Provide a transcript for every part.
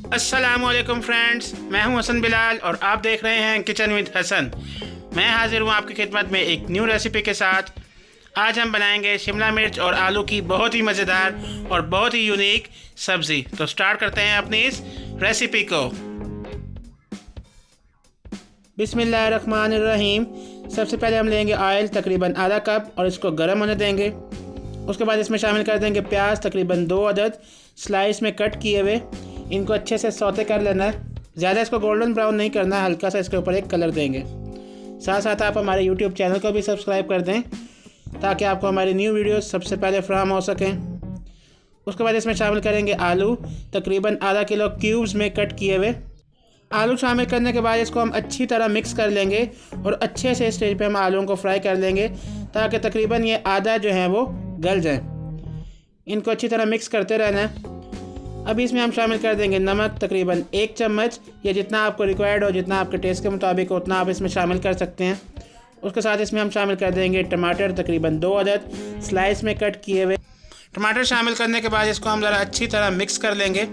अस्सलामुअलैकुम फ्रेंड्स, मैं हूं हसन बिलाल और आप देख रहे हैं किचन विद हसन। मैं हाजिर हूं आपकी खिदमत में एक न्यू रेसिपी के साथ। आज हम बनाएंगे शिमला मिर्च और आलू की बहुत ही मज़ेदार और बहुत ही यूनिक सब्ज़ी। तो स्टार्ट करते हैं अपनी इस रेसिपी को। बिस्मिल्लाहिर्रहमानिर्रहीम। सबसे पहले हम लेंगे ऑयल तकरीबन आधा कप और इसको गर्म होने देंगे। उसके बाद इसमें शामिल कर देंगे प्याज तकरीबन 2 अदद स्लाइस में कट किए हुए। इनको अच्छे से सौते कर लेना है, ज़्यादा इसको गोल्डन ब्राउन नहीं करना, हल्का सा इसके ऊपर एक कलर देंगे। साथ साथ आप हमारे यूट्यूब चैनल को भी सब्सक्राइब कर दें ताकि आपको हमारी न्यू वीडियोस सबसे पहले फ्राहम हो सकें। उसके बाद इसमें शामिल करेंगे आलू तकरीबन आधा किलो क्यूब्स में कट किए हुए। आलू शामिल करने के बाद इसको हम अच्छी तरह मिक्स कर लेंगे और अच्छे से स्टेज पे हम आलूओं को फ्राई कर लेंगे ताकि तकरीबन ये आधा जो है वो गल जाए। इनको अच्छी तरह मिक्स करते रहना है। अभी इसमें हम शामिल कर देंगे नमक तकरीबन 1 चम्मच, या जितना आपको रिक्वायर्ड हो, जितना आपके टेस्ट के मुताबिक हो उतना आप इसमें शामिल कर सकते हैं। उसके साथ इसमें हम शामिल कर देंगे टमाटर तकरीबन 2 अदद स्लाइस में कट किए हुए। टमाटर शामिल करने के बाद इसको हम ज़रा अच्छी तरह मिक्स कर लेंगे।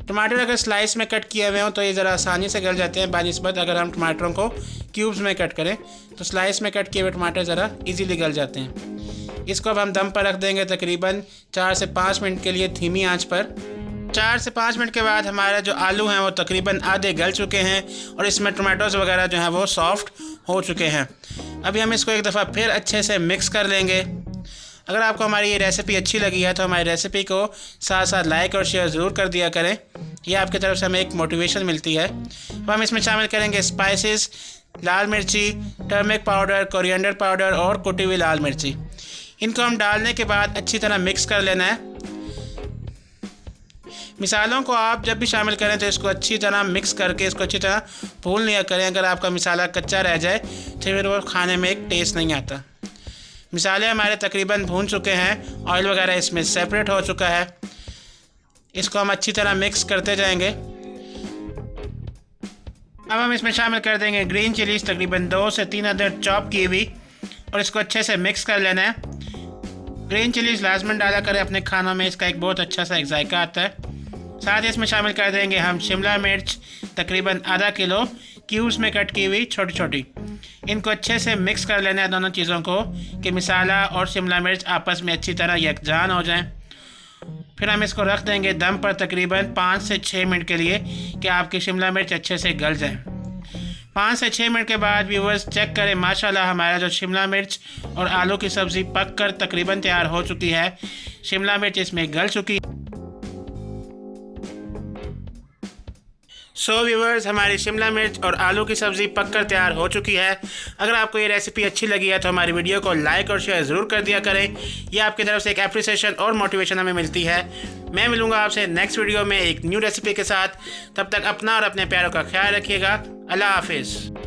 टमाटर अगर स्लाइस में कट किए हुए हों तो ये ज़रा आसानी से गल जाते हैं बानिस्बत अगर हम टमाटरों को क्यूब्स में कट करें तो स्लाइस में कट किए हुए टमाटर ज़रा इजीली गल जाते हैं। इसको अब हम दम पर रख देंगे तकरीबन 4 से 5 मिनट के लिए धीमी आंच पर। 4 से 5 मिनट के बाद हमारा जो आलू हैं वो तकरीबन आधे गल चुके हैं और इसमें टमाटोज़ वगैरह जो हैं वो सॉफ्ट हो चुके हैं। अभी हम इसको एक दफ़ा फिर अच्छे से मिक्स कर लेंगे। अगर आपको हमारी ये रेसिपी अच्छी लगी है तो हमारी रेसिपी को साथ साथ लाइक और शेयर ज़रूर कर दिया करें, ये आपकी तरफ से हमें एक मोटिवेशन मिलती है। अब हम इसमें शामिल करेंगे स्पाइसेस, लाल मिर्ची, टर्मरिक पाउडर, कोरिएंडर पाउडर और कुटी हुई लाल मिर्ची। इनको हम डालने के बाद अच्छी तरह मिक्स कर लेना है। मिसालों को आप जब भी शामिल करें तो इसको अच्छी तरह मिक्स करके इसको अच्छी तरह भून लिया करें। अगर आपका मिसाला कच्चा रह जाए तो फिर वो खाने में एक टेस्ट नहीं आता। मिसाले हमारे तकरीबन भून चुके हैं, ऑयल वगैरह इसमें सेपरेट हो चुका है। इसको हम अच्छी तरह मिक्स करते जाएंगे। अब हम इसमें शामिल कर देंगे ग्रीन चिलीज तकरीबन 2 से 3 अदद चॉप की हुई और इसको अच्छे से मिक्स कर लेना है। ग्रीन चिलीज लाजमन डाला करें अपने खानों में, इसका एक बहुत अच्छा सा एक जायका आता है। साथ ही इसमें शामिल कर देंगे हम शिमला मिर्च तकरीबन आधा किलो क्यूब्स में कट की हुई छोटी छोटी। इनको अच्छे से मिक्स कर लेना है दोनों चीज़ों को कि मिसाला और शिमला मिर्च आपस में अच्छी तरह यकजान हो जाएं। फिर हम इसको रख देंगे दम पर तकरीबन 5 से 6 मिनट के लिए कि आपकी शिमला मिर्च अच्छे से गल जाए। 5 से 6 मिनट के बाद व्यूअर्स चेक करें, माशाल्लाह हमारा जो शिमला मिर्च और आलू की सब्ज़ी पक कर तकरीबन तैयार हो चुकी है। शिमला मिर्च इसमें गल चुकी है। सो व्यूअर्स, हमारी शिमला मिर्च और आलू की सब्ज़ी पककर तैयार हो चुकी है। अगर आपको ये रेसिपी अच्छी लगी है तो हमारी वीडियो को लाइक और शेयर ज़रूर कर दिया करें, ये आपकी तरफ से एक एप्रिसिएशन और मोटिवेशन हमें मिलती है। मैं मिलूँगा आपसे नेक्स्ट वीडियो में एक न्यू रेसिपी के साथ। तब तक अपना और अपने प्यारों का ख्याल रखिएगा। अल्लाह हाफिज़।